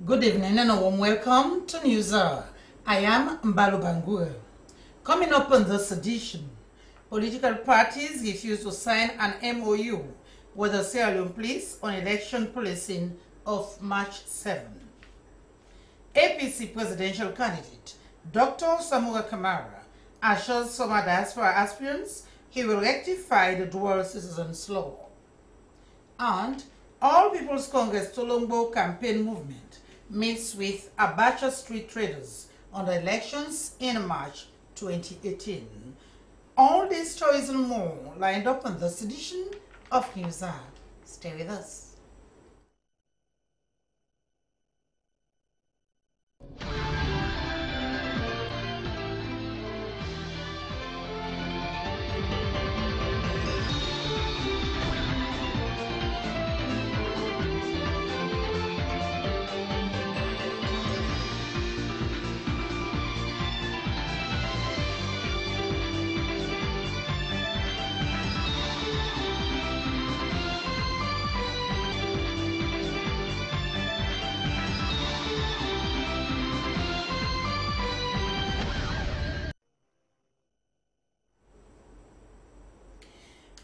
Good evening and a warm welcome to News Hour. I am Mbalo Bangura. Coming up on this edition, political parties refuse to sign an MOU with the Sierra Leone police on election policing of March 7. APC presidential candidate Dr. Samura Kamara assures former diaspora aspirants he will rectify the dual citizens law. And All People's Congress Tolombo campaign movement meets with Abacha street traders on the elections in March 2018. All these stories and more lined up on this edition of News Hour. Stay with us.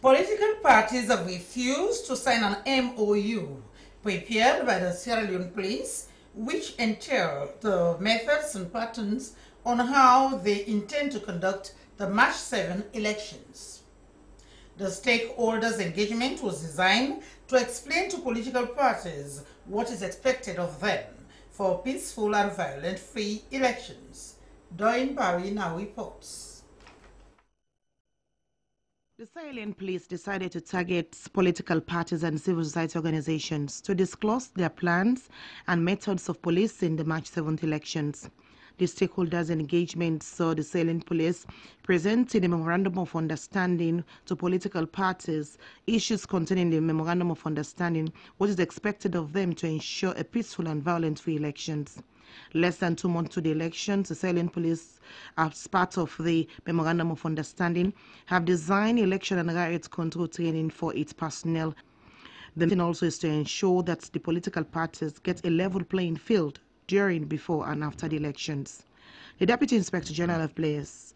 Political parties have refused to sign an MOU prepared by the Sierra Leone police, which entail the methods and patterns on how they intend to conduct the March 7 elections. The stakeholders' engagement was designed to explain to political parties what is expected of them for peaceful and violent-free elections. Doyin Barry now reports. The Sierra Leone police decided to target political parties and civil society organizations to disclose their plans and methods of policing the March 7th elections. The stakeholders' engagement saw the Sierra Leone police presenting a memorandum of understanding to political parties, issues containing the memorandum of understanding, what is expected of them to ensure a peaceful and violent-free elections. Less than 2 months to the elections, the Sierra Leone police, as part of the Memorandum of Understanding, have designed election and riot control training for its personnel. The mission also is to ensure that the political parties get a level playing field during, before, and after the elections. The Deputy Inspector General of Police,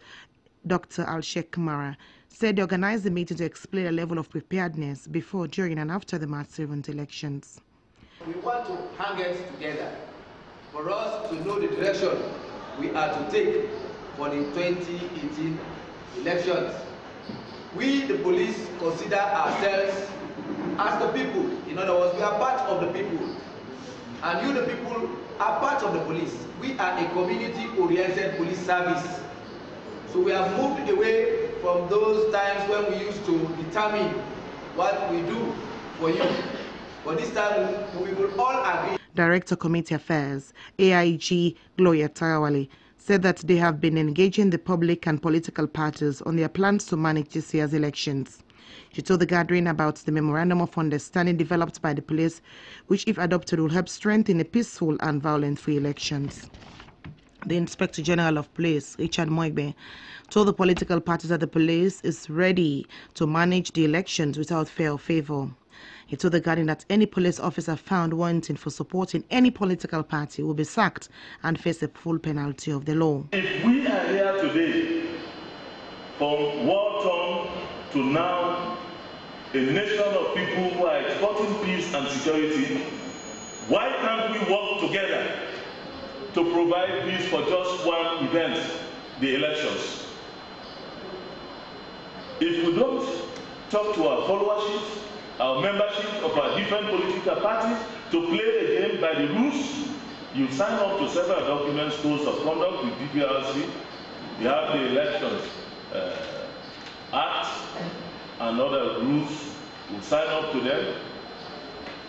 Dr. Alshek Kamara, said they organized the meeting to explain the level of preparedness before, during, and after the March 7th elections. We want to hang heads together for us to know the direction we are to take for the 2018 elections. We, the police, consider ourselves as the people. In other words, we are part of the people. And you, the people, are part of the police. We are a community-oriented police service. So we have moved away from those times when we used to determine what we do for you. But this time, we will all agree. Director Community Affairs, AIG Gloria Tarawale, said that they have been engaging the public and political parties on their plans to manage this year's elections. She told the gathering about the Memorandum of Understanding developed by the police, which, if adopted, will help strengthen a peaceful and violent-free elections. The Inspector General of Police, Richard Moigbe, told the political parties that the police is ready to manage the elections without fear or favor. He told the Guardian that any police officer found wanting for supporting any political party will be sacked and face the full penalty of the law. If we are here today from war-torn to now a nation of people who are exporting peace and security, why can't we work together to provide peace for just one event, the elections? If we don't talk to our followership, our membership of our different political parties to play the game by the rules, you sign up to several documents, codes of conduct with DPRC. You have the Elections Act and other rules. You sign up to them.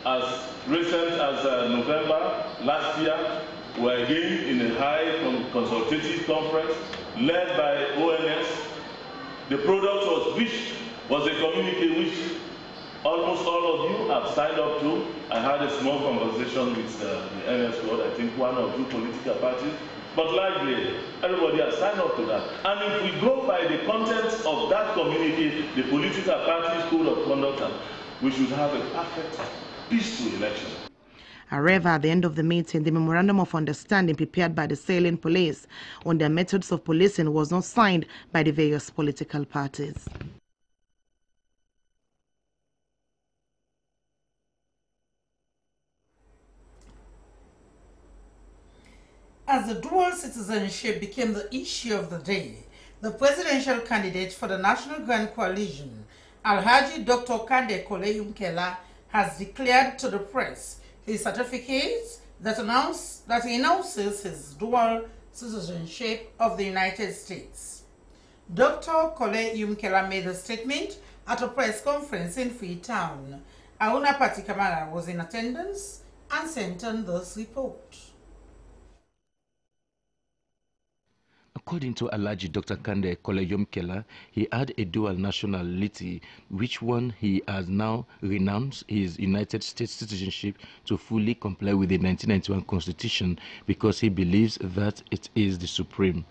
As recent as November last year, we were again in a high consultative conference led by ONS. The product was a communique which almost all of you have signed up to. I had a small conversation with the NS World, I think 1 or 2 political parties, but largely everybody has signed up to that. And if we go by the contents of that communique, the political parties' code of conduct, we should have a perfect, peaceful election. However, at the end of the meeting, the memorandum of understanding prepared by the Sierra police on their methods of policing was not signed by the various political parties. As the dual citizenship became the issue of the day, the presidential candidate for the National Grand Coalition, Alhaji Dr. Kande Kole Yumkela, has declared to the press his certificate that announces his dual citizenship of the United States. Dr. Kole Yumkela made the statement at a press conference in Freetown. Auna Patikamara was in attendance and sent on this report. According to Alhaji Dr. Kande Kole Yumkela, he had a dual nationality, which one he has now renounced his United States citizenship to fully comply with the 1991 Constitution because he believes that it is the supreme.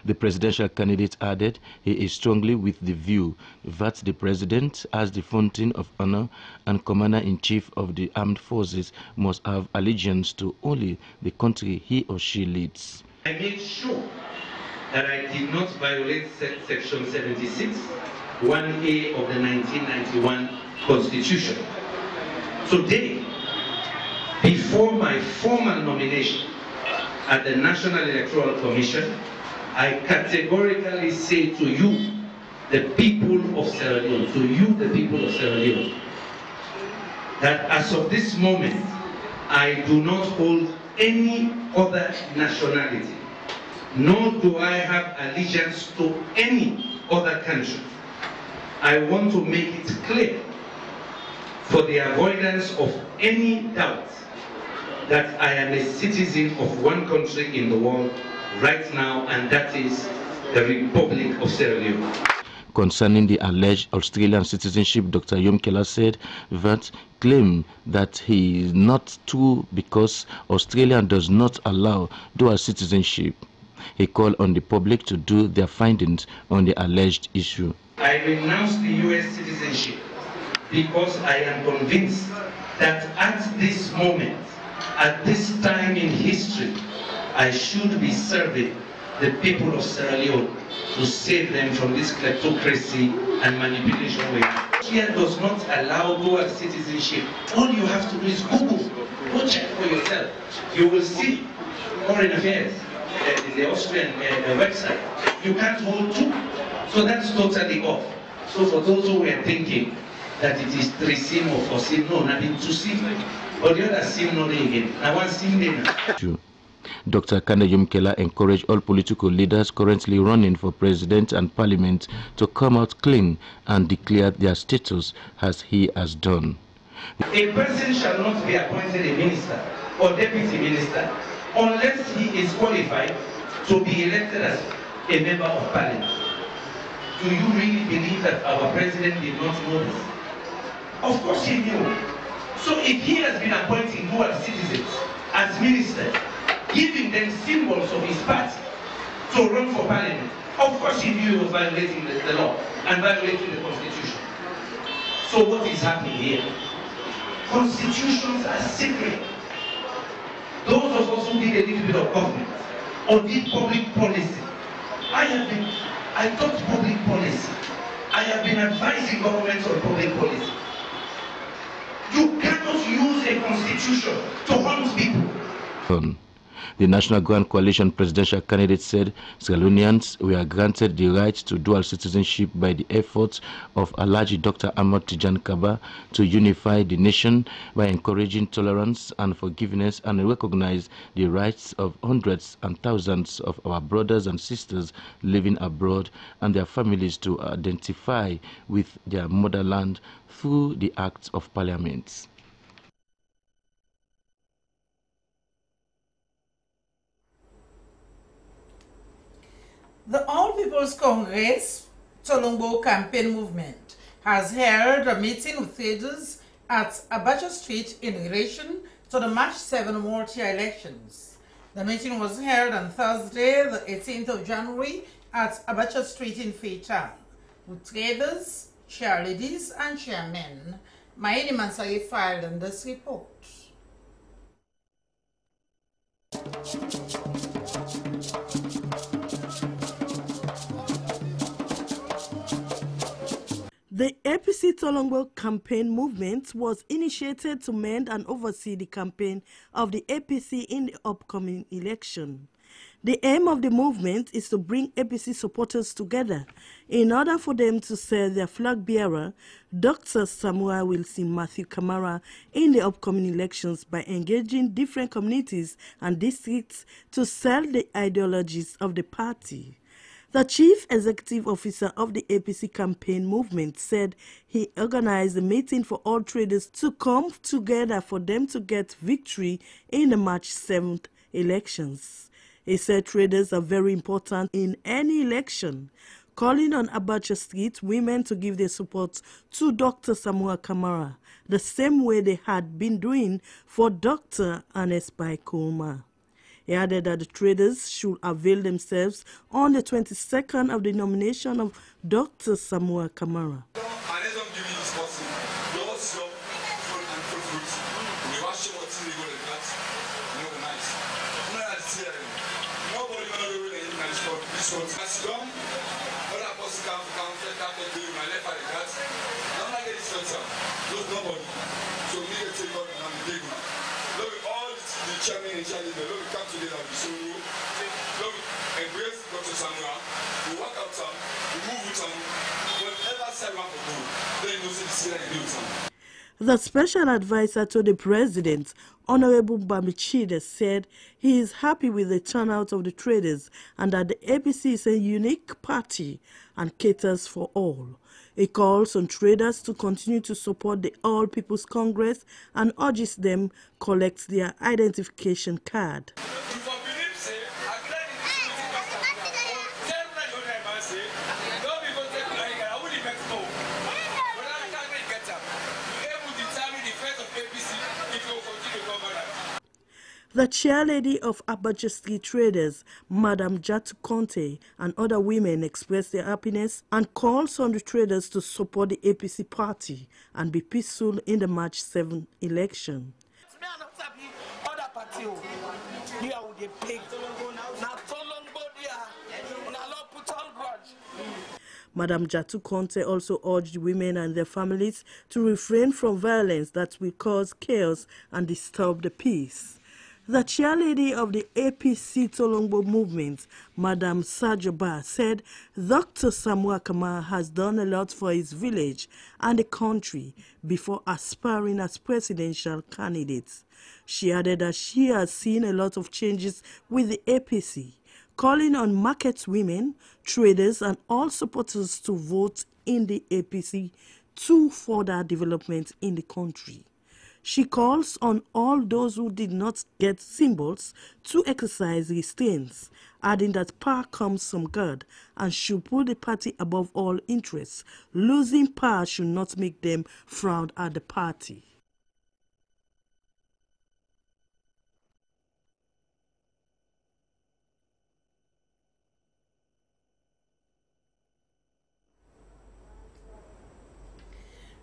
The presidential candidate added he is strongly with the view that the president, as the fountain of honor and commander-in-chief of the armed forces, must have allegiance to only the country he or she leads. I made sure that I did not violate Section 76, 1A of the 1991 Constitution. Today, before my formal nomination at the National Electoral Commission, I categorically say to you, the people of Sierra Leone, that as of this moment, I do not hold any other nationality, nor do I have allegiance to any other country. I want to make it clear, for the avoidance of any doubt, that I am a citizen of one country in the world right now, and that is the Republic of Sierra Leone. Concerning the alleged Australian citizenship, Dr. Yumkela said that claim that he is not true because Australia does not allow dual citizenship. He called on the public to do their findings on the alleged issue. I renounce the U.S. citizenship because I am convinced that at this moment, at this time in history, I should be serving the people of Sierra Leone to save them from this kleptocracy and manipulation. Australia does not allow dual citizenship. All you have to do is Google. Go check for yourself. You will see Foreign Affairs, the Austrian website. You can't hold two. So that's totally off. So for those who were thinking that it is 3 SIM or 4 SIM, no, nothing 2 SIM. But the other SIM, no, again. Now 1 SIM, then. Dr. Kande Yumkela encouraged all political leaders currently running for president and parliament to come out clean and declare their status as he has done. A person shall not be appointed a minister or deputy minister unless he is qualified to be elected as a member of parliament. Do you really believe that our president did not know this? Of course he knew. So if he has been appointing dual citizens as ministers, giving them symbols of his party to run for parliament, of course he knew he was violating the law and violating the constitution. So what is happening here? Constitutions are secret. Those of us who did a little bit of government or did public policy, I taught public policy. I have been advising governments on public policy. You cannot use a constitution to harm people. The National Grand Coalition presidential candidate said Sierra Leoneans were granted the right to dual citizenship by the efforts of Alhaji Dr. Ahmad Tijan Kaba to unify the nation by encouraging tolerance and forgiveness and recognize the rights of hundreds and thousands of our brothers and sisters living abroad and their families to identify with their motherland through the acts of parliament. The All People's Congress Tolombo campaign movement has held a meeting with leaders at Abacha Street in relation to the March 7 Multi elections. The meeting was held on Thursday, the 18th of January at Abacha Street in Freetown, with traders, chairladies, and chairmen. Maini Mansari filed in this report. The APC Tolongbo campaign movement was initiated to mend and oversee the campaign of the APC in the upcoming election. The aim of the movement is to bring APC supporters together in order for them to sell their flag bearer, Dr. Samuel Wilson Matthew Kamara, in the upcoming elections by engaging different communities and districts to sell the ideologies of the party. The chief executive officer of the APC campaign movement said he organized a meeting for all traders to come together for them to get victory in the March 7th elections. He said traders are very important in any election, calling on Abacha Street women to give their support to Dr. Samuel Kamara, the same way they had been doing for Dr. Ernest Bai Koroma. He added that the traders should avail themselves on the 22nd of the nomination of Dr. Samuel Kamara. Chairman and Charlie, we come together with Sonu, we embrace Dr. Samuel, we work out some, we move with some, whatever side one for go, then you see the city and do some. The special advisor to the president, Honorable Bamichide, said he is happy with the turnout of the traders and that the APC is a unique party and caters for all. He calls on traders to continue to support the All People's Congress and urges them collect their identification card. The chairlady of Abacha Street Traders, Madam Jatu Conte, and other women expressed their happiness and calls on the traders to support the APC party and be peaceful in the March 7th election. Madam Jatu Conte also urged women and their families to refrain from violence that will cause chaos and disturb the peace. The chairlady of the APC Tolongbo movement, Madam Sajoba, said Dr. Samuel Kamara has done a lot for his village and the country before aspiring as presidential candidate. She added that she has seen a lot of changes with the APC, calling on market women, traders and all supporters to vote in the APC to further development in the country. She calls on all those who did not get symbols to exercise restraints, adding that power comes from God and should put the party above all interests. Losing power should not make them frown at the party.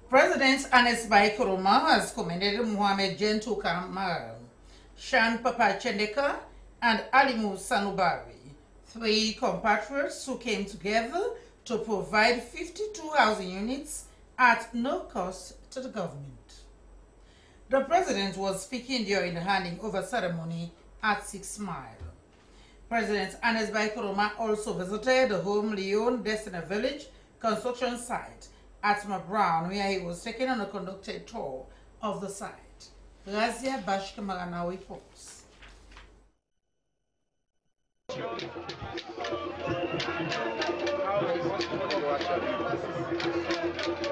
President Ernest Bai Koroma has commended Mohamed Gentu Kamara, Shan Papa Chendeka, and Alimu Sanubari, 3 compatriots who came together to provide 52 housing units at no cost to the government. The president was speaking during the handing over ceremony at 6 Mile. President Ernest Bai Koroma also visited the Home Leon Destiny Village construction site at Mabrown, where he was taken on a conducted tour of the site. Razia Bashkamarana reports.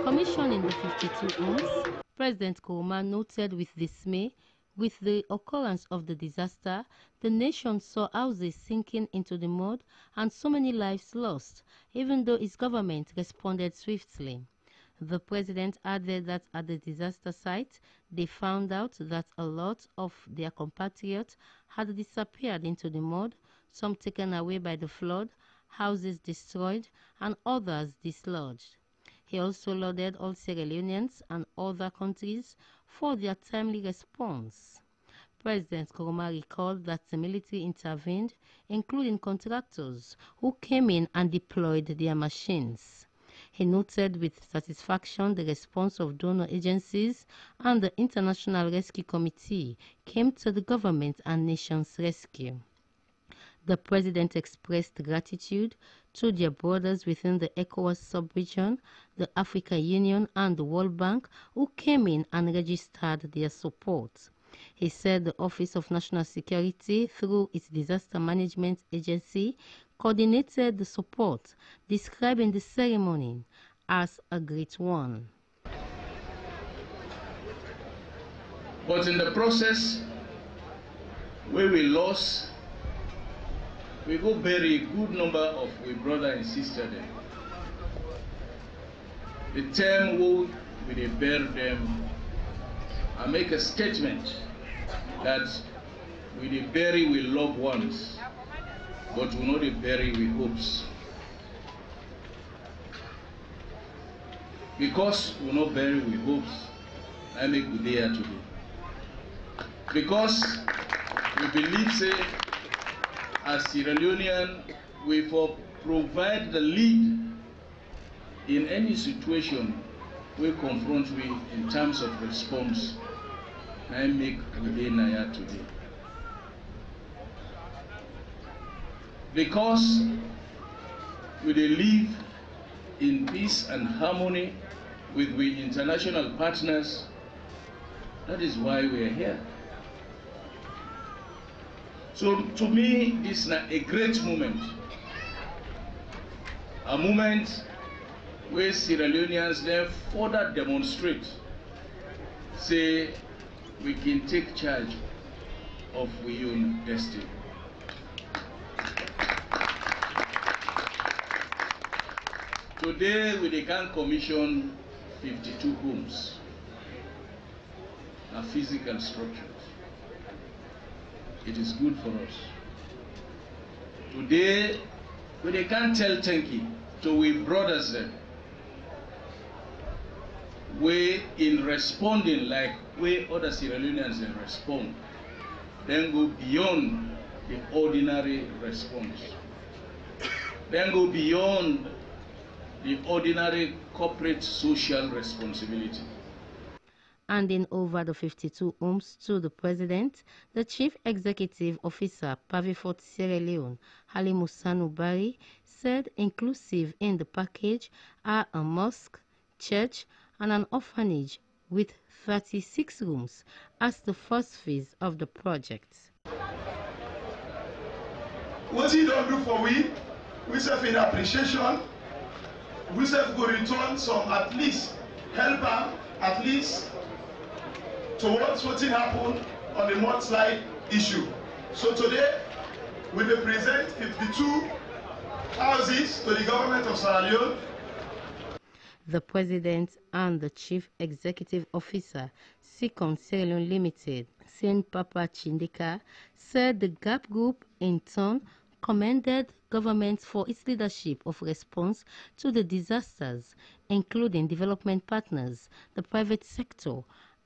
Commissioning the 52 homes, President Koroma noted with dismay, with the occurrence of the disaster, the nation saw houses sinking into the mud and so many lives lost, even though his government responded swiftly. The president added that at the disaster site, they found out that a lot of their compatriots had disappeared into the mud, some taken away by the flood, houses destroyed, and others dislodged. He also lauded all Sierra Leoneans and other countries for their timely response. President Nkrumah recalled that the military intervened, including contractors who came in and deployed their machines. He noted with satisfaction the response of donor agencies and the International Rescue Committee came to the government and nation's rescue. The president expressed gratitude to their brothers within the ECOWAS sub-region, the African Union and the World Bank who came in and registered their support. He said the Office of National Security, through its Disaster Management Agency, coordinated the support, describing the ceremony as a great one. But in the process, where we lost, we go bury a good number of we brother and sister them. The term wo we dey bury them and make a statement that we dey bury we loved ones, but we no dey bury we hopes. Because we no bury we hopes, I make we dey here today. Because we believe say as Sierra Leonean, we for provide the lead in any situation we confront we in terms of response. I make we dey here today. Because we dey live in peace and harmony with we international partners, that is why we are here. So to me, this is a great moment. A moment where Sierra Leoneans then further demonstrate, say we can take charge of our own destiny. Today we can commission 52 homes, a physical structure. It is good for us. Today, we can't tell thank you to we brothers then. We in responding like we other Sierra Leoneans then respond, then go beyond the ordinary response. Then go beyond the ordinary corporate social responsibility. Handing over the 52 homes to the President, the Chief Executive Officer, Pavifort Sierra Leone, Ali Musa Nubari, said inclusive in the package are a mosque, church, and an orphanage with 36 rooms as the first phase of the project. What he don't do for we serve in appreciation, we serve go return some at least help them at least towards what happened on the mudslide issue. So today, we will present 52 houses to the government of Sierra Leone. The President and the Chief Executive Officer, Seacom Sierra Leone Limited, Sen Papa Chindika, said the GAP Group in turn commended government for its leadership of response to the disasters, including development partners, the private sector,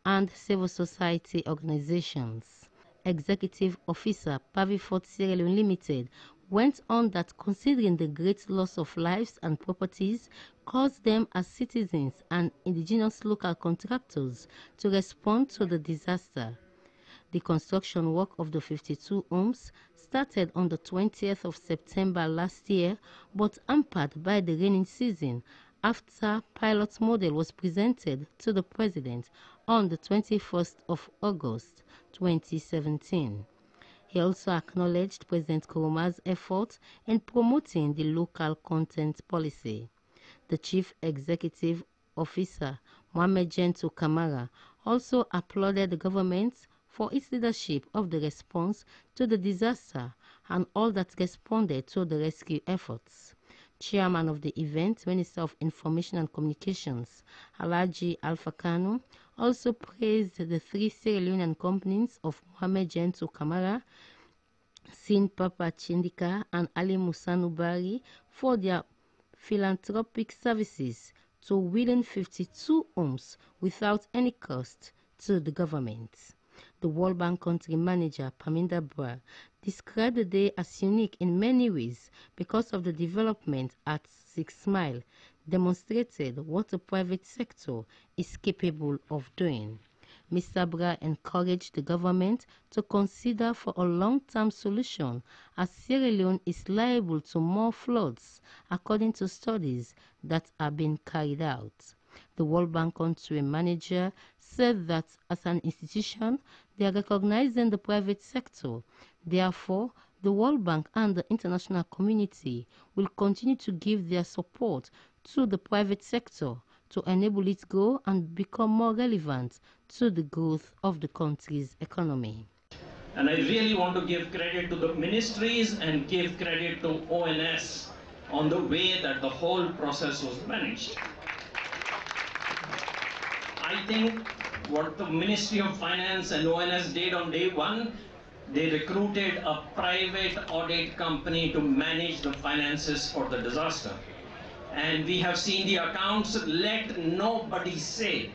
and civil society organizations. Executive Officer Pavifort Sierra Leone Limited went on that considering the great loss of lives and properties caused them as citizens and indigenous local contractors to respond to the disaster. The construction work of the 52 homes started on the 20th of September last year, but hampered by the rainy season after pilot model was presented to the President on the 21st of August 2017. He also acknowledged President Nkrumah's efforts in promoting the local content policy. The Chief Executive Officer, Mohamed Gento Kamara, also applauded the government for its leadership of the response to the disaster and all that responded to the rescue efforts. Chairman of the event, Minister of Information and Communications, Alhaji Alpha Kanu, also praised the three Sierra Leonean companies of Mohamed Gento Kamara, Sin Papa Chindika, and Ali Musa Nubari for their philanthropic services to within 52 homes without any cost to the government. The World Bank country manager, Parminder Brar, described the day as unique in many ways because of the development at 6 Mile, demonstrated what the private sector is capable of doing. Mr. Brar encouraged the government to consider for a long-term solution as Sierra Leone is liable to more floods, according to studies that are being carried out. The World Bank country manager said that as an institution, they are recognizing the private sector. Therefore, the World Bank and the international community will continue to give their support to the private sector to enable it grow and become more relevant to the growth of the country's economy. And I really want to give credit to the ministries and give credit to ONS on the way that the whole process was managed. I think what the Ministry of Finance and ONS did on day one, they recruited a private audit company to manage the finances for the disaster. And we have seen the accounts. Let nobody say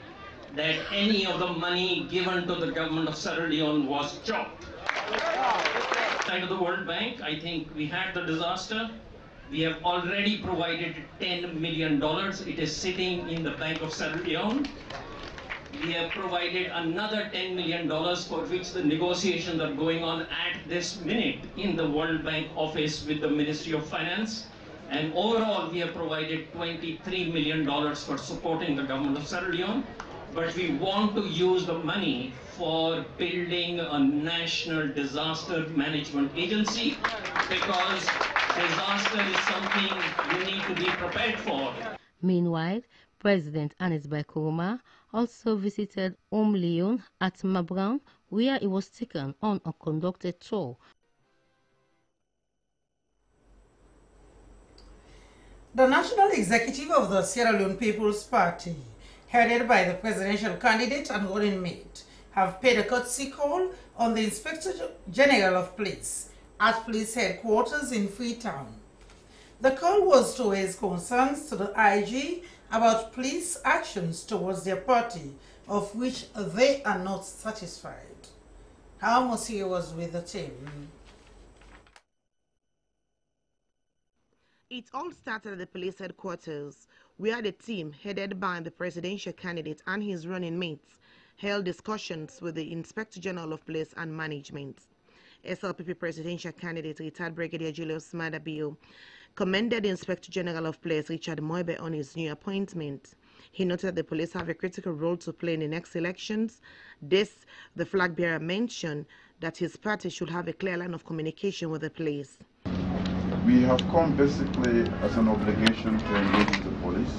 that any of the money given to the government of Sierra Leone was chopped. Side of the World Bank, I think we had the disaster. We have already provided $10 million. It is sitting in the Bank of Sierra Leone. We have provided another $10 million for which the negotiations are going on at this minute in the World Bank office with the Ministry of Finance. And overall, we have provided $23 million for supporting the government of Sierra Leone. But we want to use the money for building a national disaster management agency because disaster is something we need to be prepared for. Meanwhile, President Anis Bai Koroma also visited Leone at Mabran, where he was taken on a conducted tour. The National Executive of the Sierra Leone People's Party, headed by the presidential candidate and running mate, have paid a courtesy call on the Inspector General of Police at police headquarters in Freetown. The call was to raise concerns to the IG about police actions towards their party, of which they are not satisfied. Mosi was with the team. It all started at the police headquarters, where the team, headed by the presidential candidate and his running mates, held discussions with the Inspector General of Police and management. SLPP presidential candidate, retired Brigadier Julius Madabio, commended the Inspector General of Police, Richard Moibe, on his new appointment. He noted that the police have a critical role to play in the next elections. This, the flag bearer mentioned that his party should have a clear line of communication with the police. We have come basically as an obligation to engage the police.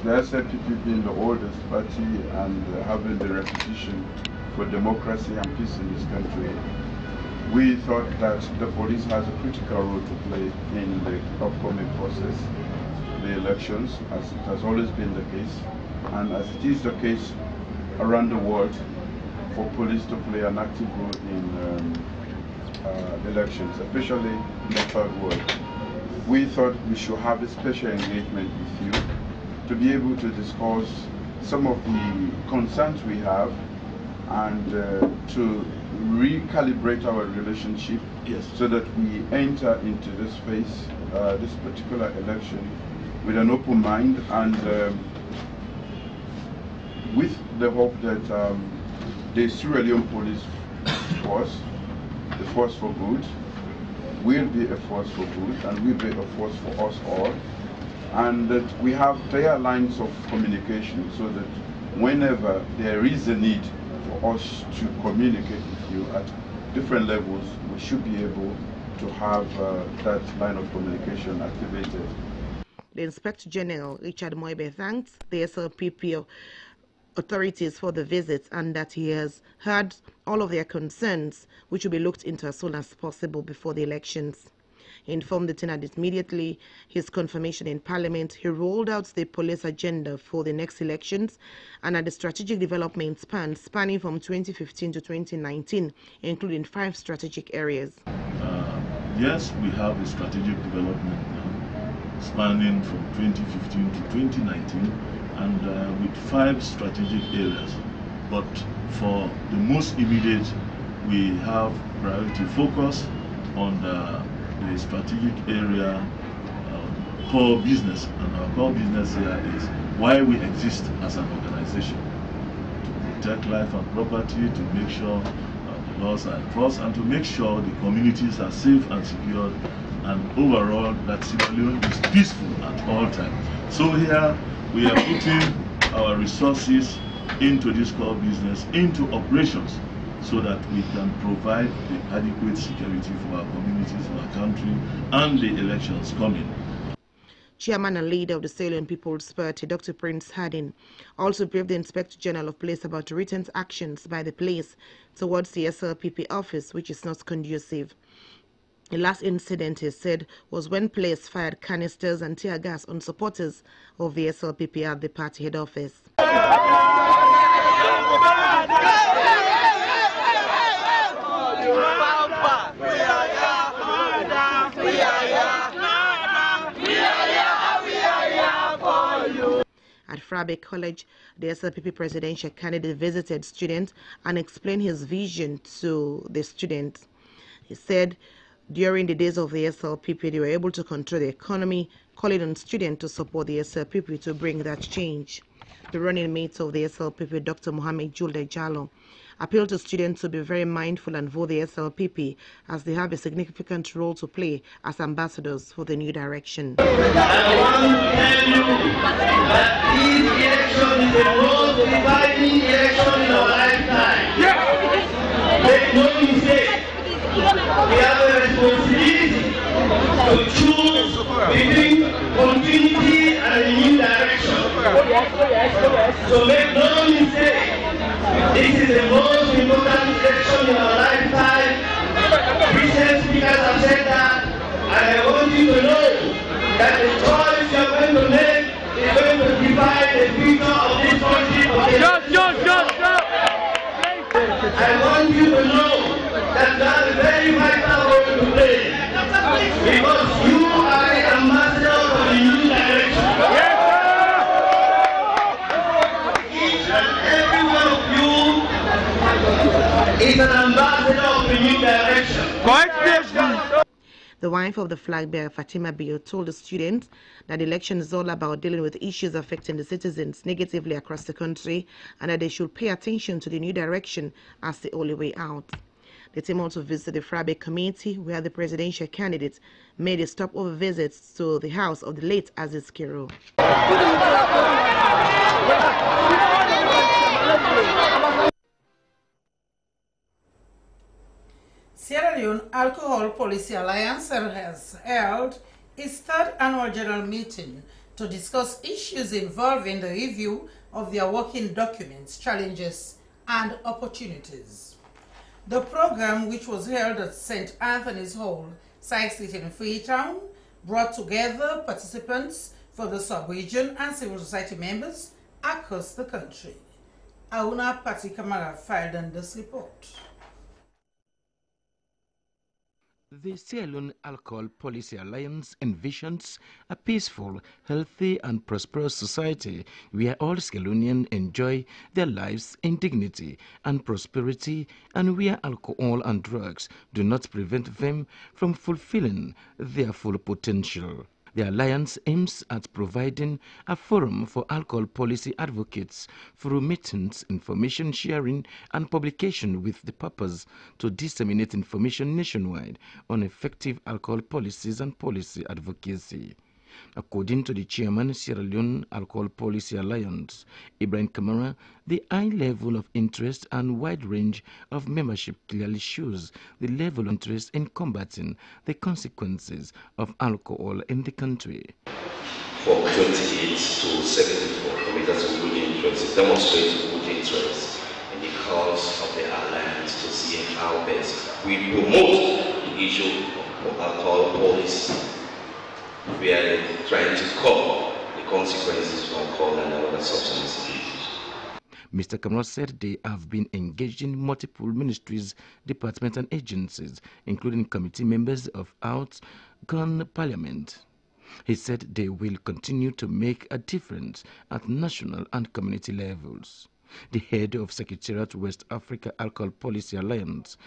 The SLPP being the oldest party and having the reputation for democracy and peace in this country, we thought that the police has a critical role to play in the upcoming process, the elections, as it has always been the case, and as it is the case around the world, for police to play an active role in elections, especially in the third world. We thought we should have a special engagement with you to be able to discuss some of the concerns we have and to recalibrate our relationship, so that we enter into this phase, this particular election, with an open mind and with the hope that the Sierra Leone Police Force, the force for good, will be a force for good and will be a force for us all, and that we have clear lines of communication so that whenever there is a need for us to communicate with you at different levels, we should be able to have that line of communication activated. The Inspector General, Richard Moibe, thanked the SLPP authorities for the visit and that he has heard all of their concerns, which will be looked into as soon as possible before the elections. He informed the tenant immediately his confirmation in Parliament. He rolled out the police agenda for the next elections and at the strategic development spanning from 2015 to 2019, including 5 strategic areas. Yes, we have a strategic development now spanning from 2015 to 2019 and with 5 strategic areas. but for the most immediate, we have priority focus on the strategic area core business, and our core business here is why we exist as an organization: to protect life and property, to make sure the laws are enforced, and to make sure the communities are safe and secure, and overall that Sierra Leone is peaceful at all times. So here we are putting our resources into this core business, into operations, so that we can provide the adequate security for our communities, for our country, and the elections coming. Chairman and leader of the Sierra Leone People's Party, Dr. Prince Harding, also briefed the Inspector General of Police about recent actions by the police towards the SLPP office, which is not conducive. The last incident, he said, was when police fired canisters and tear gas on supporters of the SLPP at the party head office. At Frabe College, the SLPP presidential candidate visited students and explained his vision to the students. He said during the days of the SLPP, they were able to control the economy, calling on students to support the SLPP to bring that change. The running mate of the SLPP, Dr. Mohamed Julde Jallo, appealed to students to be very mindful and vote the SLPP, as they have a significant role to play as ambassadors for the new direction. I want to tell you that this election is the most dividing election in our lifetime. Make no mistake, we have a responsibility to choose between continuity and a new direction. So make no mistake, this is the most important election in our lifetime. Recent speakers have said that, and I want you to know that the choice you are going to make is going to define the future of this country. I want you to know that you have a very vital role to play, because you are the ambassador for the new direction. Each and every one of you is an ambassador of the new direction. The wife of the flag bearer, Fatima Bio, told the students that the election is all about dealing with issues affecting the citizens negatively across the country, and that they should pay attention to the new direction as the only way out. The team also visited the Frabe community, where the presidential candidate made a stopover visit to the house of the late Aziz Kiro. Sierra Leone Alcohol Policy Alliance has held its third annual general meeting to discuss issues involving the review of their working documents, challenges, and opportunities. The program, which was held at St. Anthony's Hall, Side Street in Freetown, brought together participants for the sub-region and civil society members across the country. Auna Pati Kamara filed on this report. The Sierra Leone Alcohol Policy Alliance envisions a peaceful, healthy and prosperous society where all Sierra Leoneans enjoy their lives in dignity and prosperity, and where alcohol and drugs do not prevent them from fulfilling their full potential. The Alliance aims at providing a forum for alcohol policy advocates through meetings, information sharing, and publication with the purpose to disseminate information nationwide on effective alcohol policies and policy advocacy. According to the chairman, Sierra Leone Alcohol Policy Alliance, Ibrahim Kamara, the high level of interest and wide range of membership clearly shows the level of interest in combating the consequences of alcohol in the country. From 28 to 74 committees of good interest, demonstrates good interest in the cause of the alliance to see how best we promote the issue of alcohol policy. We are trying to curb the consequences of alcohol and other substance abuse. Mr. Kamara said they have been engaged in multiple ministries, departments and agencies, including committee members of outgone parliament. He said they will continue to make a difference at national and community levels. The head of Secretariat West Africa Alcohol Policy Alliance,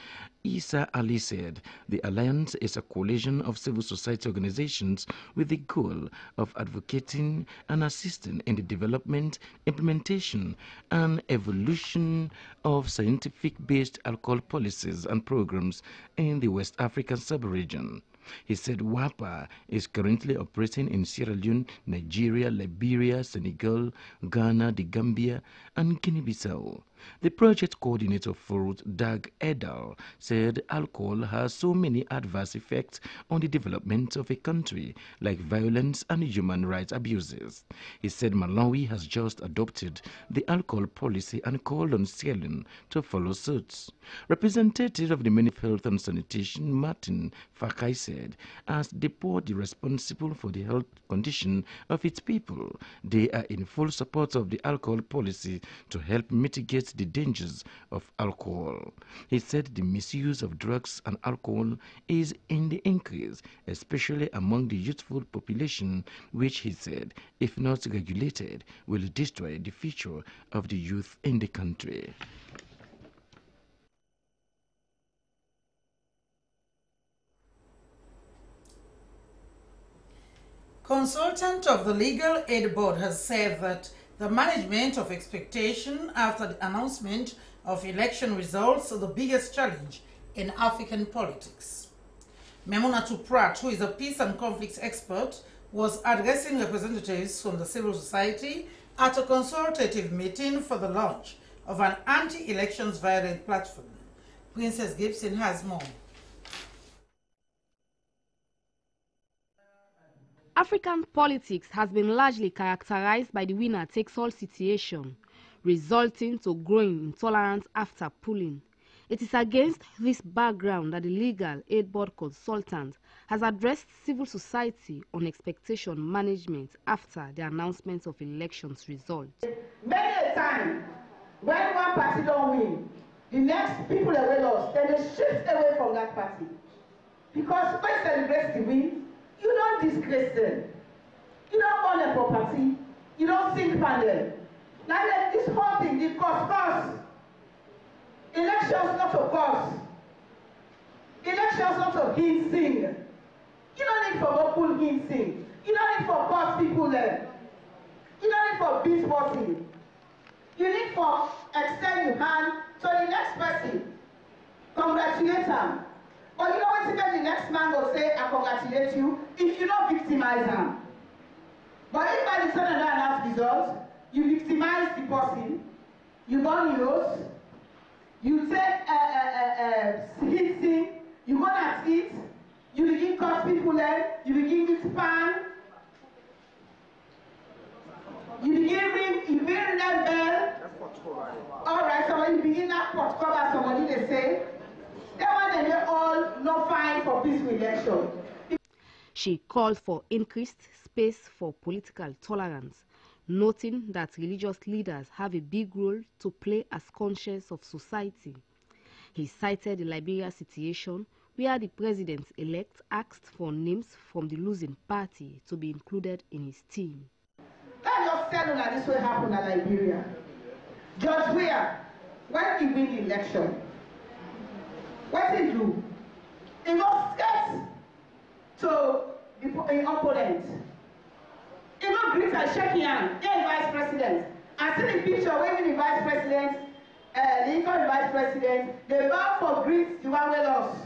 Isa Ali, said the alliance is a coalition of civil society organizations with the goal of advocating and assisting in the development, implementation, and evolution of scientific-based alcohol policies and programs in the West African sub-region. He said WAPA is currently operating in Sierra Leone, Nigeria, Liberia, Senegal, Ghana, the Gambia, and Guinea-Bissau. The project coordinator for Dag Edal said alcohol has so many adverse effects on the development of a country, like violence and human rights abuses. He said Malawi has just adopted the alcohol policy and called on Sierra Leone to follow suit. Representative of the Ministry of Health and Sanitation, Martin Fakai, said as the board responsible for the health condition of its people, they are in full support of the alcohol policy to help mitigate the dangers of alcohol. He said the misuse of drugs and alcohol is in the increase, especially among the youthful population, which he said, if not regulated, will destroy the future of the youth in the country. Consultant of the Legal Aid Board has said that the management of expectation after the announcement of election results is the biggest challenge in African politics. Memunatu Pratt, who is a peace and conflicts expert, was addressing representatives from the civil society at a consultative meeting for the launch of an anti-elections violent platform. Princess Gibson has more. African politics has been largely characterized by the winner-takes-all situation, resulting to growing intolerance after polling. It is against this background that the Legal Aid Board consultant has addressed civil society on expectation management after the announcement of elections results. Many a time, when one party don't win, the next people away lost, then they shift away from that party. Because when celebrates the win, you don't disgrace them. You don't own a property. You don't sink on them. Now this whole thing, the cost. Elections not for cause. Elections not for ginseng. You don't need for local ginseng. You don't need for cause people there. You don't need for beat bossing. You need for extend your hand to the next person. Congratulate them. But you know what the next man will say, I congratulate you, if you don't victimize him. But if by the time of that result, you victimize the person, you burn yours, you take hitting, you go at it, you begin cause people there, you begin with pan, you begin ring that bell. Alright, so when you begin that pot cover, somebody they say, they all not fine for peaceful election. She called for increased space for political tolerance, noting that religious leaders have a big role to play as conscience of society. He cited the Liberia situation where the president-elect asked for names from the losing party to be included in his team. Let us tell you that this will happen in Liberia. George Weah, when he win the election, what he do? He go straight to the opponent. He go greet and shake hand. He vice president. I see the picture when the vice president, the incoming vice president, they bow for greet the one we lost.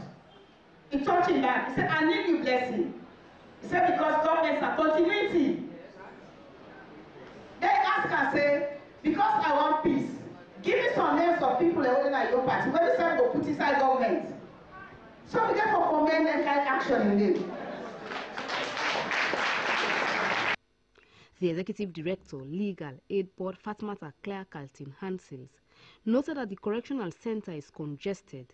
He touched him back. He said, I need your blessing. He said, because governments are continuity. They ask and say, because I want peace, give me some names of people holding at your party. When you say go put inside government. So we get for commend and kind action in it. The Executive Director, Legal Aid Board, Fatmata Claire Carlton Hansels, noted that the correctional center is congested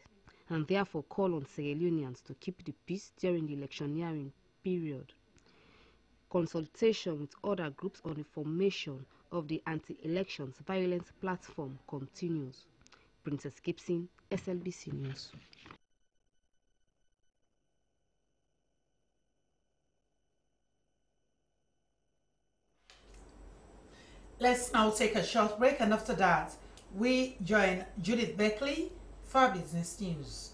and therefore called on Sierra Leoneans to keep the peace during the electioneering period. Consultation with other groups on the formation of the anti-elections violence platform continues. Princess Gibson, SLBC News. Let's now take a short break, and after that, We join Judith Beckley for Business News.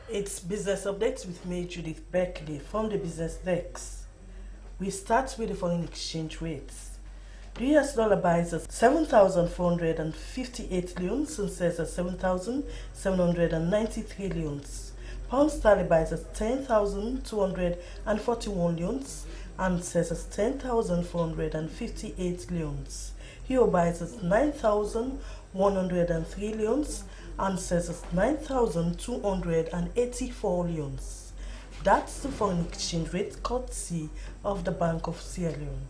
It's Business Updates with me, Judith Beckley, from the Business Desk. We start with the foreign exchange rates. The US dollar buys at 7,458 leones and sells at 7,793 leones. Pound sterling buys at 10,241 leones and sells at 10,458 leones. Euro buys at 9,103 leones and sells at 9,284 leones. That's the foreign exchange rate courtesy of the Bank of Sierra Leone.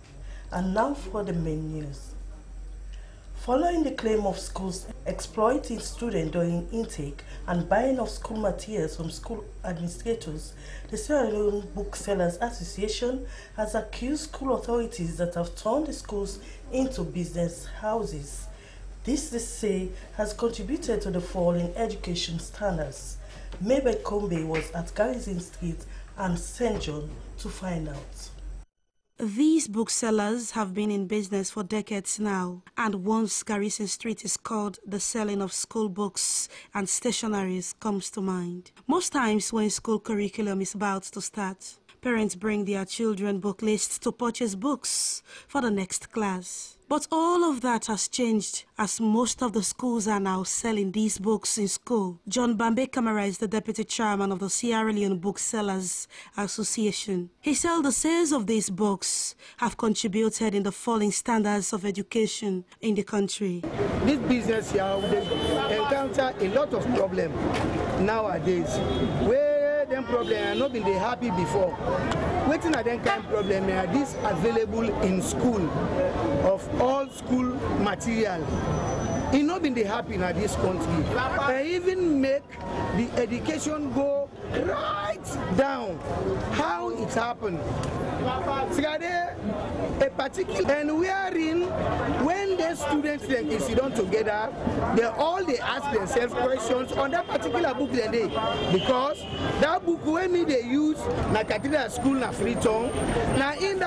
And now for the main news. Following the claim of schools exploiting students during intake and buying of school materials from school administrators, the Sierra Leone Booksellers Association has accused school authorities that have turned the schools into business houses. This, they say, has contributed to the fall in education standards. Mabel Combe was at Garrison Street and St. John to find out. These booksellers have been in business for decades now, and once Garrison Street is called, the selling of school books and stationaries comes to mind. Most times when school curriculum is about to start, parents bring their children book lists to purchase books for the next class. But all of that has changed as most of the schools are now selling these books in school. John Bambe Kamara is the deputy chairman of the Sierra Leone Booksellers Association. He said the sales of these books have contributed in the falling standards of education in the country. This business here, they encounter a lot of problems nowadays. Where them problems are not been happy before. Waiting at them kind of problem are this available in school of all school material. It not been happy in this country. They even make the education go right down. How it happened. A particular and wherein when the students then sit down together, they ask themselves questions on that particular book they day. Because that book when they use na cathedral school na Freetown, na in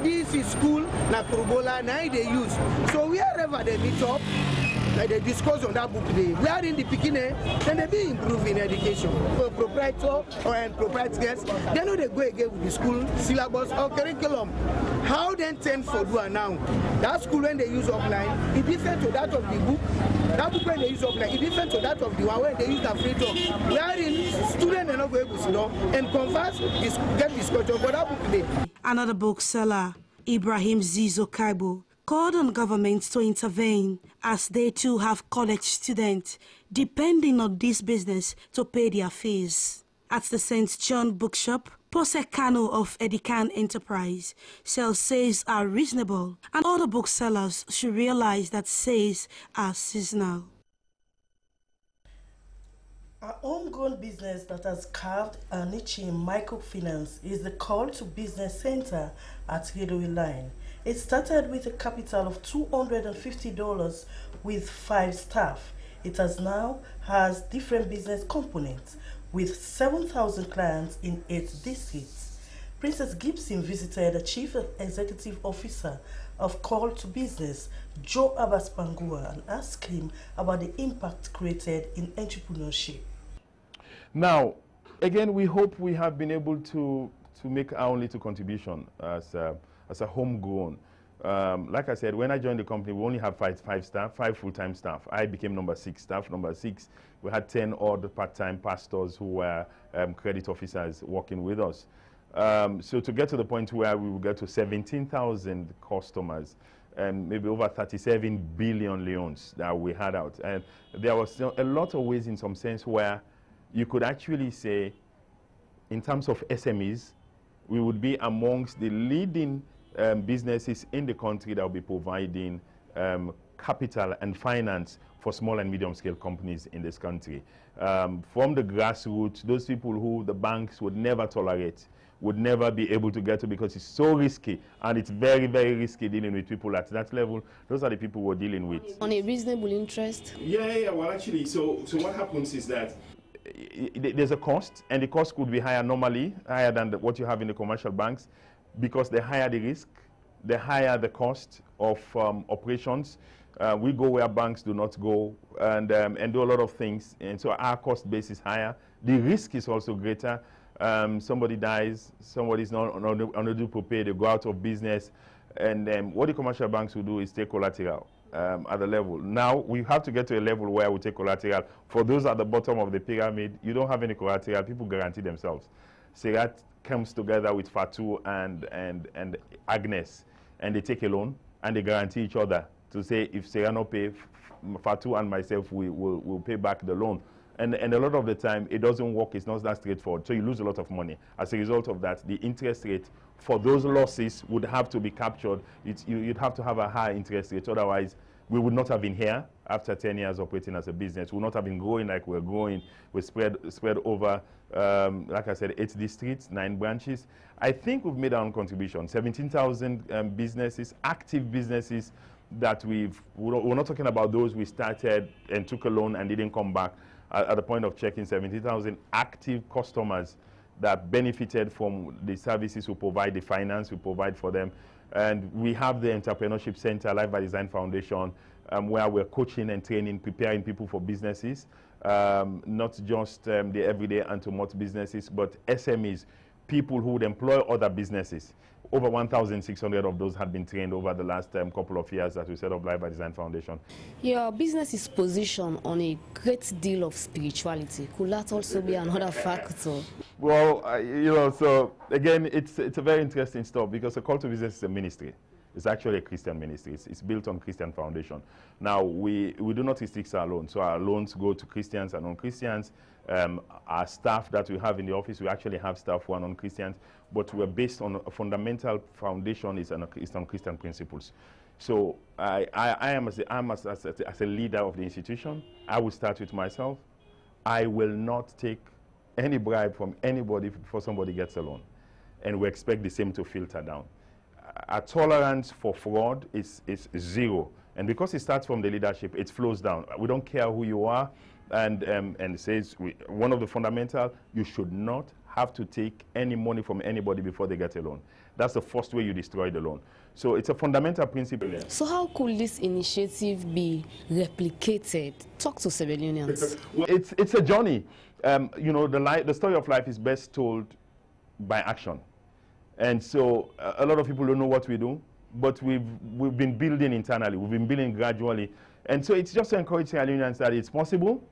this school na Kurubola, na they use. So wherever they meet up, like they discuss on that book today. We are in the beginning, then they be improving education. For proprietor and proprietors, they know they go again with the school syllabus or curriculum. How then tend for do now? That school when they use offline, it different to that of the book. That book when they use offline, it different to that of the one when they use the free talk. We are in students are not going to sit down and converse, get discussion for that book today. Another bookseller, Ibrahim Zizo Kaibo, called on governments to intervene as they too have college students depending on this business to pay their fees. At the St. John Bookshop, Pose Kano of Edikan Enterprise sells sales are reasonable and other booksellers should realize that sales are seasonal. A homegrown business that has carved a niche in microfinance is the Call to Business Center at Railway Line. It started with a capital of $250 with 5 staff. It now has different business components with 7,000 clients in 8 districts. Princess Gibson visited the Chief Executive Officer, of Call to Business, Joe Abbas Pangua, and asked him about the impact created in entrepreneurship. Now, again, we hope we have been able to make our own little contribution as a homegrown. Like I said, when I joined the company, we only have five full-time staff. I became number 6 staff. Number 6, we had 10 odd part-time pastors who were credit officers working with us. So to get to the point where we will get to 17,000 customers and maybe over 37 billion loans that we had out. And there was a lot of ways in some sense where you could actually say, in terms of SMEs, we would be amongst the leading businesses in the country that will be providing capital and finance for small and medium-scale companies in this country. From the grassroots, those people who the banks would never tolerate, would never be able to get to because it's so risky, and it's very, very risky dealing with people at that level. Those are the people we're dealing with. On a reasonable interest? Yeah, well actually, so what happens is that there's a cost, and the cost could be higher normally, higher than what you have in the commercial banks, because the higher the risk, the higher the cost of operations. We go where banks do not go, and do a lot of things, and so our cost base is higher. The risk is also greater. Somebody dies, somebody's not unable to pay, they go out of business, and what the commercial banks will do is take collateral at the level. Now we have to get to a level where we take collateral. For those at the bottom of the pyramid, you don't have any collateral, people guarantee themselves. Serat comes together with Fatu and Agnes, and they take a loan, and they guarantee each other to say, if Serrano pay, Fatu and myself will pay back the loan. And a lot of the time, it doesn't work. It's not that straightforward. So you lose a lot of money. As a result of that, the interest rate for those losses would have to be captured. You'd have to have a high interest rate. Otherwise, we would not have been here after 10 years operating as a business. We would not have been growing like we're growing. We spread over, like I said, 8 districts, 9 branches. I think we've made our own contribution. 17,000 businesses, active businesses that we're not talking about those we started and took a loan and didn't come back. At the point of checking, 70,000 active customers that benefited from the services we provide, the finance we provide for them. And we have the Entrepreneurship Center, Life by Design Foundation, where we're coaching and training, preparing people for businesses, not just the everyday and-to-mouth businesses, but SMEs, people who would employ other businesses. Over 1,600 of those had been trained over the last couple of years that we set up Life by Design Foundation. Your business is positioned on a great deal of spirituality. Could that also be another factor? Well, so again, it's a very interesting stuff because a Call to Business is a ministry. It's actually a Christian ministry. It's built on Christian foundation. Now, we do not restrict our loans. So our loans go to Christians and non-Christians. Our staff that we have in the office, we actually have staff who are non-Christians, but we're based on a fundamental foundation is on Christian principles. So I am as a leader of the institution, I will start with myself. I will not take any bribe from anybody before somebody gets a loan. And we expect the same to filter down. Our tolerance for fraud is 0. And because it starts from the leadership, it flows down. We don't care who you are. And it says, one of the fundamental, you should not have to take any money from anybody before they get a loan. That's the first way you destroy the loan. So it's a fundamental principle. So how could this initiative be replicated? Talk to Sierra Leoneans. Well, it's a journey. The story of life is best told by action. And so a lot of people don't know what we do, but we've been building internally. We've been building gradually. And so it's just to encourage Sierra Leoneans that it's possible.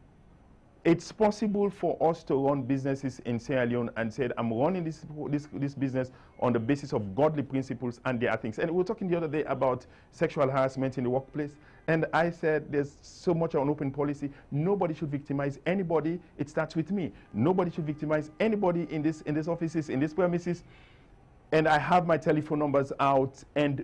It's possible for us to run businesses in Sierra Leone and said, I'm running this business on the basis of godly principles and their things. And we were talking the other day about sexual harassment in the workplace. And I said, there's so much on open policy. Nobody should victimize anybody. It starts with me. Nobody should victimize anybody in these offices, in these premises. And I have my telephone numbers out, and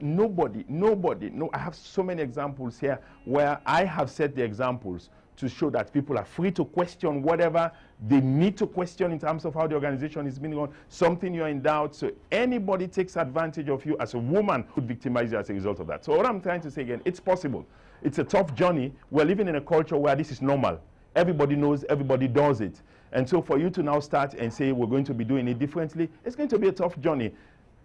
I have so many examples here where I have set the examples to show that people are free to question whatever they need to question in terms of how the organization is being run, something you're in doubt. So anybody takes advantage of you as a woman could victimize you as a result of that. So what I'm trying to say again, it's possible. It's a tough journey. We're living in a culture where this is normal. Everybody knows, everybody does it. And so for you to now start and say we're going to be doing it differently, it's going to be a tough journey.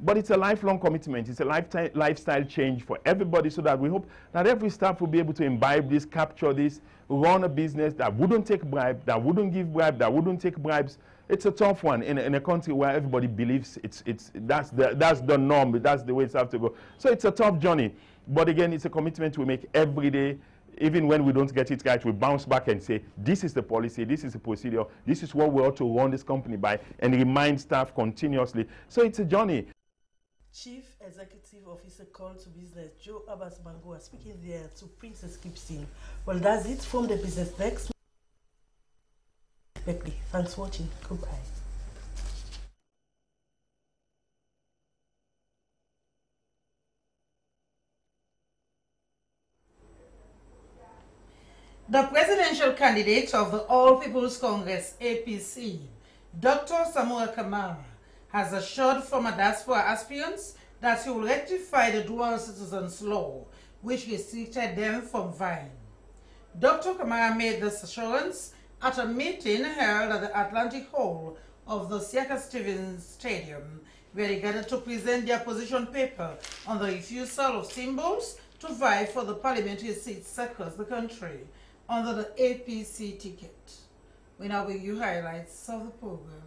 But it's a lifelong commitment. It's a lifestyle change for everybody, so that we hope that every staff will be able to imbibe this, capture this, run a business that wouldn't take bribe, that wouldn't give bribe, that wouldn't take bribes. It's a tough one in a country where everybody believes that's the norm, that's the way it's have to go. So it's a tough journey. But again, it's a commitment we make every day. Even when we don't get it right, we bounce back and say, this is the policy, this is the procedure, this is what we ought to run this company by, and remind staff continuously. So it's a journey. Chief Executive Officer Call to Business, Joe Abbas Bangoa, speaking there to Princess Gibson. Well, that's it from the Business Desk. Thanks for watching. Goodbye. The presidential candidate of the All People's Congress, APC, Dr. Samuel Kamara, has assured former diaspora aspirants that he will rectify the dual citizens law, which restricted them from vying. Dr. Kamara made this assurance at a meeting held at the Atlantic Hall of the Siaka Stevens Stadium, where they gathered to present their position paper on the refusal of symbols to vie for the parliamentary seats across the country under the APC ticket. We now bring you highlights of the program.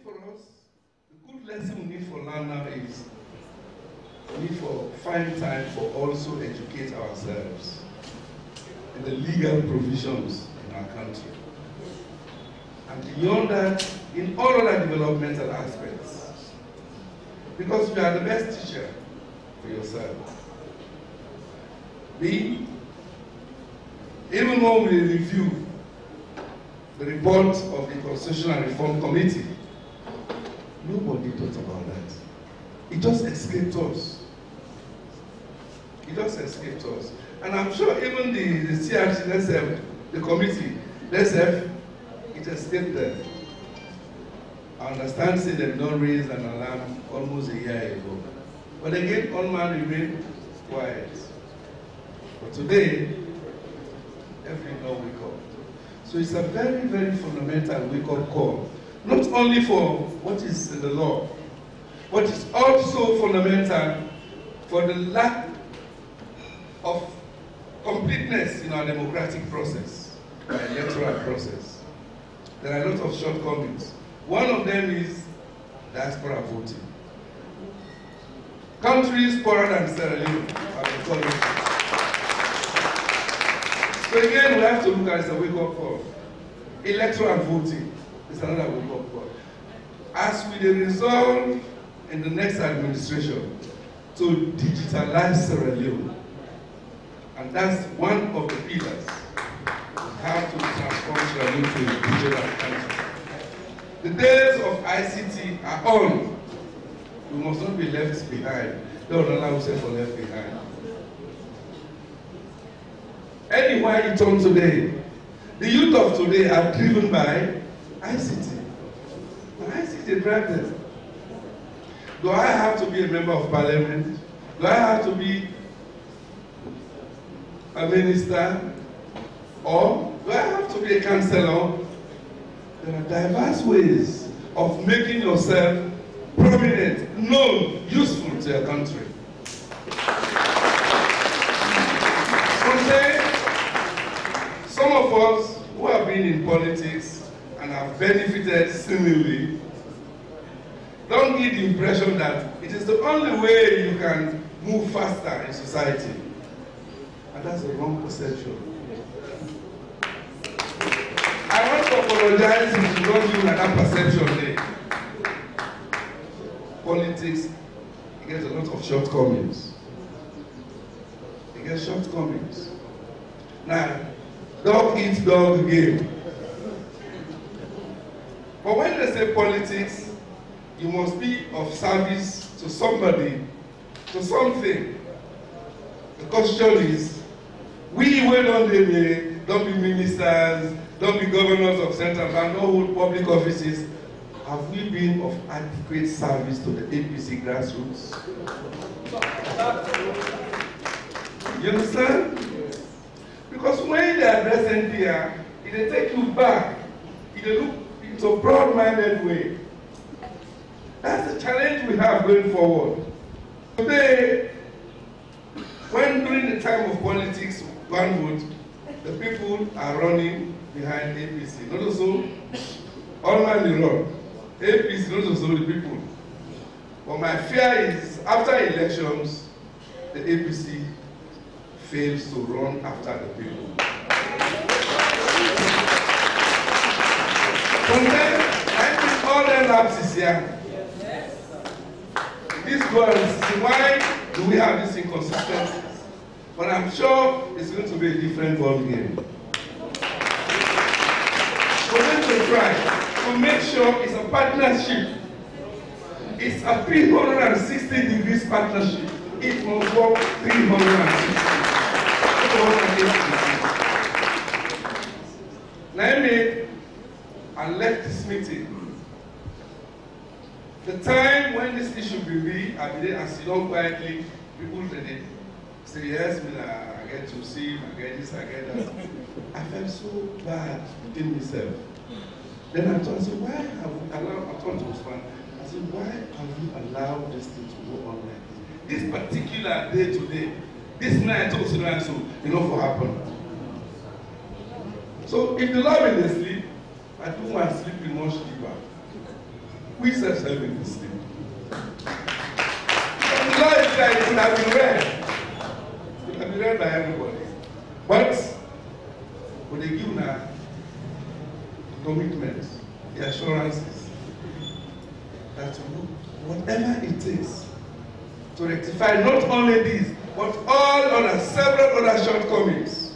For us, the good lesson we need for learn now is we need to find time for also educate ourselves in the legal provisions in our country. And beyond that, in all other developmental aspects. Because you are the best teacher for yourself. B, even when we review the report of the Constitutional Reform Committee, nobody thought about that. It just escaped us. It just escaped us. And I'm sure even the CRC, let's have the committee, let's have it escaped them. I understand say they've not raised an alarm almost a year ago. But again, all man remained quiet. But today, everything will wake up. So it's a very, very fundamental wake-up call. Not only for what is in the law, but it's also fundamental for the lack of completeness in our democratic process, our electoral process. There are a lot of shortcomings. One of them is diaspora voting. Countries poorer than Sierra Leone have been calling. So again, we have to look at it as a wake-up call. Electoral voting is another wake-up call. As we resolve in the next administration to digitalize Sierra Leone, and that's one of the pillars, we have to transform Sierra Leone to a digital country. The days of ICT are on. We must not be left behind. Don't allow ourselves to be left behind. Anywhere you turn today, the youth of today are driven by ICT. ICT drive them. Do I have to be a member of parliament? Do I have to be a minister? Or do I have to be a councillor? There are diverse ways of making yourself prominent, known, useful to your country. Some of us who have been in politics and have benefited seemingly don't get the impression that it is the only way you can move faster in society. And that's a wrong perception. I want to apologize if you don't give that perception there. Politics, it gets a lot of shortcomings. It gets shortcomings. Now, dog eats dog game. But when they say politics, you must be of service to somebody, to something. The question is, we don't be ministers, don't be governors of central bank, don't hold public offices. Have we been of adequate service to the APC grassroots? You understand? Because when they address NPR, it will take you back. It will look into a broad-minded way. That's the challenge we have going forward. Today, when during the time of politics, one vote, the people are running behind APC. Not also, all man they run. APC, not also the people. But my fear is, after elections, the APC fails to run after the people. Sometimes, I think all the lapses here. This goes, why do we have this inconsistencies? But I'm sure it's going to be a different ball game. We're going to try to make sure it's a partnership. It's a 360 degrees partnership. It must work 360. Let me elect this meeting. The time when this issue will be, I believe, and sit down quietly, people today say, yes, I get to see, I get this, I get that. I felt so bad within myself. Then I thought, why have we allowed, I thought to Usman, I said, why have we allowed this thing to go on like this? This particular day today, this night also, so enough will happen. So if the law in the sleep, I don't want to sleep in much deeper. We self in the sleep. So the law is like it would have been read. It would have been read by everybody. But when they give now commitments, the assurances that whatever it takes to rectify not only this, but all other, several other shortcomings,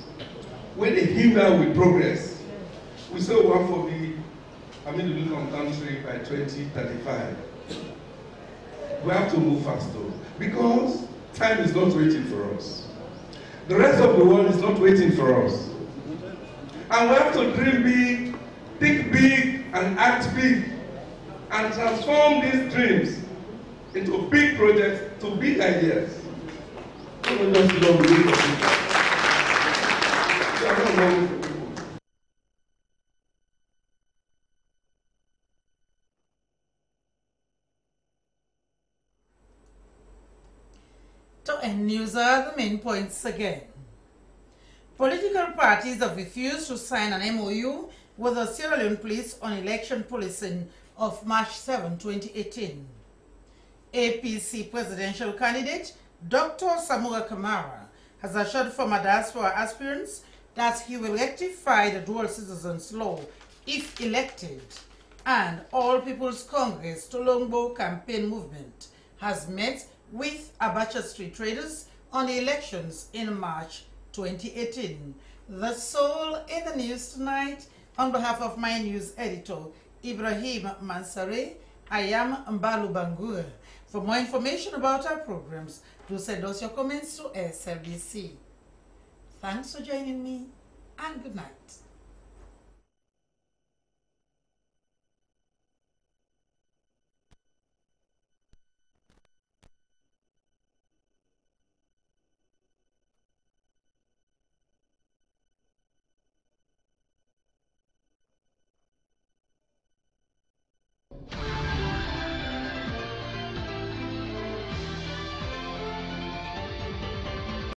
when they hinder with progress, we say we want for the middle income country by 2035. We have to move faster because time is not waiting for us. The rest of the world is not waiting for us. And we have to dream big, think big, and act big, and transform these dreams into big projects, to big ideas. We just don't believe it. To end news are the main points again. Political parties have refused to sign an MOU with the Sierra Leone police on election policing of March 7, 2018. APC presidential candidate Dr. Samura Kamara has assured former diaspora aspirants that he will rectify the dual citizens law if elected, and All People's Congress Tolongbo campaign movement has met with Abacha street traders on the elections in March 2018. That's all in the news tonight. On behalf of my news editor, Ibrahim Mansare, I am Mbalu Bangura. For more information about our programs, do send us your comments to SLBC. Thanks for joining me, and good night.